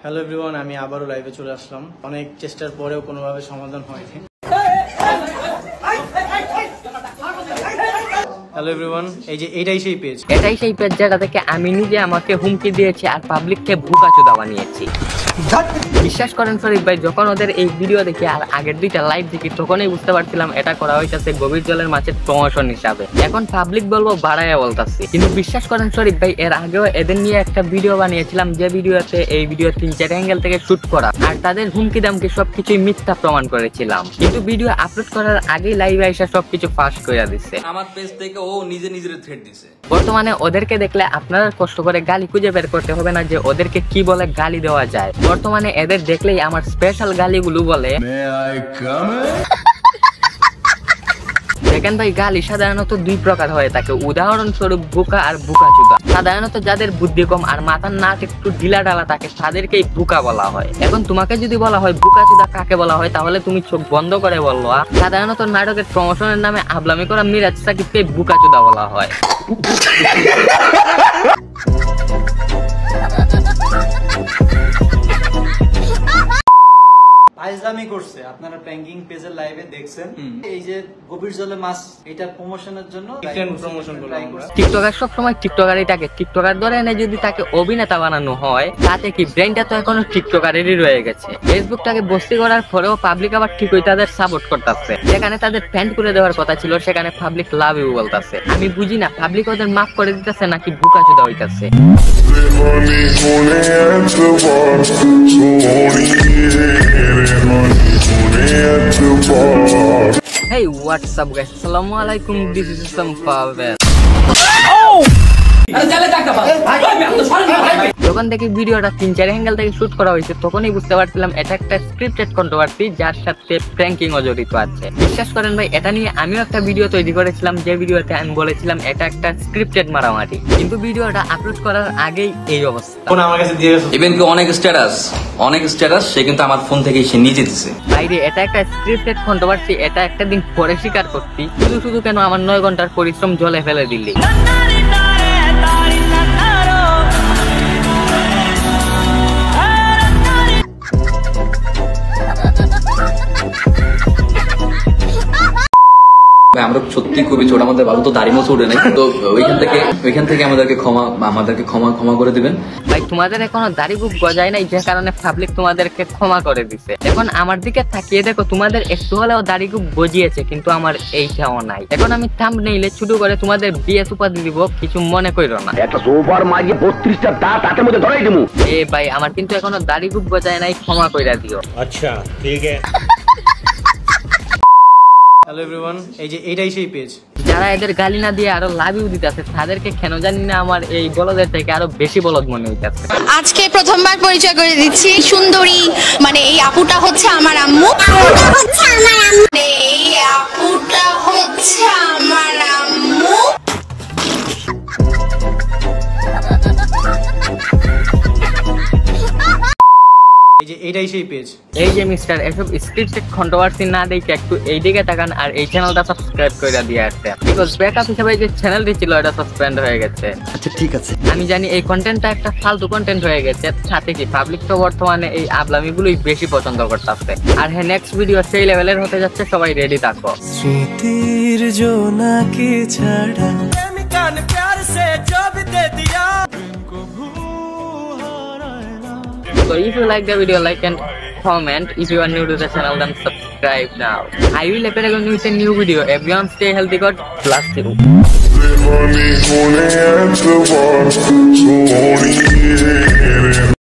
Hello everyone, আমি আবারও লাইভে চলে আসলাম। অনেক চেষ্টার পরেও কোনোভাবে সমাধান হয়নি। হ্যালো এভরিওয়ান, এই যে এটাই সেই পেজ যেটা থেকে আমি নিজে আমাকে হুমকি দিয়েছি আর পাবলিককে ভুকাচোদা বানিয়েছি। বিশ্বাস করেন শরীফ ভাই, যখন ওদের এই ভিডিও দেখি আর আগের দুইটা লাইভ দেখি তখনই বুঝতে পারছিলাম এটা করা হইতাছে গভীর জলের মাছের প্রমোশন হিসাবে। এখন পাবলিক বলবো বাড়াইয়া বলতাছি, কিন্তু বিশ্বাস করেন শরীফ ভাই, এর আগেও এদের নিয়ে একটা ভিডিও বানিয়েছিলাম যে ভিডিওতে এই ভিডিও 3-4 অ্যাঙ্গেল থেকে শুট করা আর তাদের হুমকি দামকি সবকিছুই মিথ্যা প্রমাণ করেছিলাম। কিন্তু ভিডিও আপলোড করার আগেই লাইভে এসে সবকিছু ফাঁস করে দিচ্ছে। আমার পেজ থেকে ও নিজে নিজের থ্রেট দিছে। বর্তমানে ওদেরকে দেখলে আপনারা কষ্ট করে গালি খুঁজে বের করতে হবে না যে ওদেরকে কি বলে গালি দেওয়া যায়। বর্তমানে এদের দেখলেই আমার স্পেশাল গালিগুলো বলে। দেখেন ভাই, গালি সাধারণত দুই প্রকার হয়ে থাকে, উদাহরণস্বরূপ বোকা আর বুকাচোদা। সাধারণত যাদের বুদ্ধি কম আর মাথার নাক একটু ঢিলা ঢালা থাকে তাদেরকেই বোকা বলা হয়। এখন তোমাকে যদি বলা হয় বুকাচোদা কাকে বলা হয়, তাহলে তুমি চোখ বন্ধ করে বললো। সাধারণত নাটকের প্রমোশনের নামে আবলামি করা মিরাজ সাকিবকে বুকাচোদা বলা হয়। ফাইজলামি করছে। আপনারা প্র্যাঙ্কিং পেজের লাইভে দেখছেন, এই যে গভীর জলে মাছ, এটা প্রমোশনের জন্য প্রমোশন করলাম আমরা। টিকটকার সব সময় টিকটকারই থাকে, টিকটকার ধরে এনে যদি তাকে অভিনেতা বানানো হয় তাতে কি ব্রেনটা তো এখনো টিকটকারেরই রয়ে গেছে। ফেসবুকটাকে বস্তি করার পরেও পাবলিক আবার ঠিকই তাদের সাপোর্ট করতেছে। যেখানে তাদের ফ্যান করে দেওয়ার কথা ছিল সেখানে পাবলিক লাভ ইউ বলতেছে। আমি বুঝি না পাবলিক ওদের মাফ করে দিতেছে নাকি বুকাচোদা হইতাছে। Hey, what's up guys? Assalamualaikum. This is some Pavel. যখন দেখি ভিডিওটা 3-4 অ্যাঙ্গেল থেকে শুট করা হয়েছে তখনই বুঝতে পারছিলাম এটা একটা স্ক্রিপ্টেড কন্ট্রোভার্সি যার সাথে প্র্যাঙ্কিং ও জড়িত আছে। বিশ্বাস করেন ভাই, এটা নিয়ে আমিও একটা ভিডিও তৈরি করেছিলাম যে ভিডিওতে আমি বলেছিলাম এটা একটা স্ক্রিপ্টেড মারামারি, কিন্তু ভিডিওটা আপলোড করার আগেই এই অবস্থা। ফোন আমার কাছে দিয়ে গেছে, ইভেন কি অনেক স্ট্যাটাস সে কিন্তু আমার ফোন থেকে সে নিজে দিছে। বাইরে এটা একটা স্ক্রিপ্টেড কন্ট্রোভার্সি, এটা একটা দিন পরে স্বীকার করছি। শুধু কেন আমার 9 ঘন্টার পরিশ্রম জলে ফেলে দিলি। আমরা সত্যি খুবই ছোট, আমাদের ভালো তো দাড়ি মোছ ওঠে নাই, তো ওইখান থেকে আমাদেরকে ক্ষমা করে দিবেন ভাই। তোমাদের এখনো দাড়ি বুক গজায় নাই যে কারণে পাবলিক তোমাদেরকে ক্ষমা করে দিছে। এখন আমার দিকে তাকিয়ে দেখো, তোমাদের একটু হলেও দাড়ি বুক গজিয়েছে কিন্তু আমার এইটাও নাই। এখন আমি থাম্বনেইলে ছোট করে তোমাদের বিএস উপাধি দিব, কিছু মনে কইরো না। একটা সোফার মাঝে 32টা দাঁত হাতের মধ্যে ধরাই দিমু। ভাই, আমার কিন্তু এখনো দাড়ি বুক গজায় নাই, ক্ষমা কইরা দিও। আচ্ছা ঠিক আছে। হ্যালো এভরিওয়ান, এই যে এটাই সেই পেজ। যারা এদের গালি না দিয়ে আরো লাভ ইউ দিতেছে তাদেরকে কেন জানি না আমার এই বলদের থেকে আরো বেশি বলদ মনে হইতেছে। আজকে প্রথমবার পরিচয় করে দিচ্ছি, সুন্দরী মানে এই আপুটা হচ্ছে আমার আম্মু। এই আপুটা হচ্ছে আমার আম্মু। এই যে এটাই সেই পেজ। এই যে মিস্টার, এসব স্ক্রিপ্টেড কন্ট্রোভার্সি না দেখে একটু এই দিকে তাকান আর এই চ্যানেলটা সাবস্ক্রাইব করে দিয়ে আসতে, বিকজ ব্যাকআপ হিসেবে যে চ্যানেলটি ছিল এটা সাসপেন্ড হয়ে গেছে। আচ্ছা ঠিক আছে, আমি জানি এই কন্টেন্টটা একটা ফালতু কন্টেন্ট হয়ে গেছে, সাথে কি পাবলিক তো বর্তমানে এই আবলামিগুলোই বেশি পছন্দ করতেছে। আর হ্যাঁ, নেক্সট ভিডিও সেই লেভেলের হতে যাচ্ছে, সবাই রেডি থাকো। স্মৃতির জোনাকি ছাড়া আমি কান প্যার সে জব দে দিয়া तुमको ভুলানা। So if you like the video, like and comment. If you are new to the channel, then subscribe now. I will appear again with a new video. Everyone stay healthy, God bless you.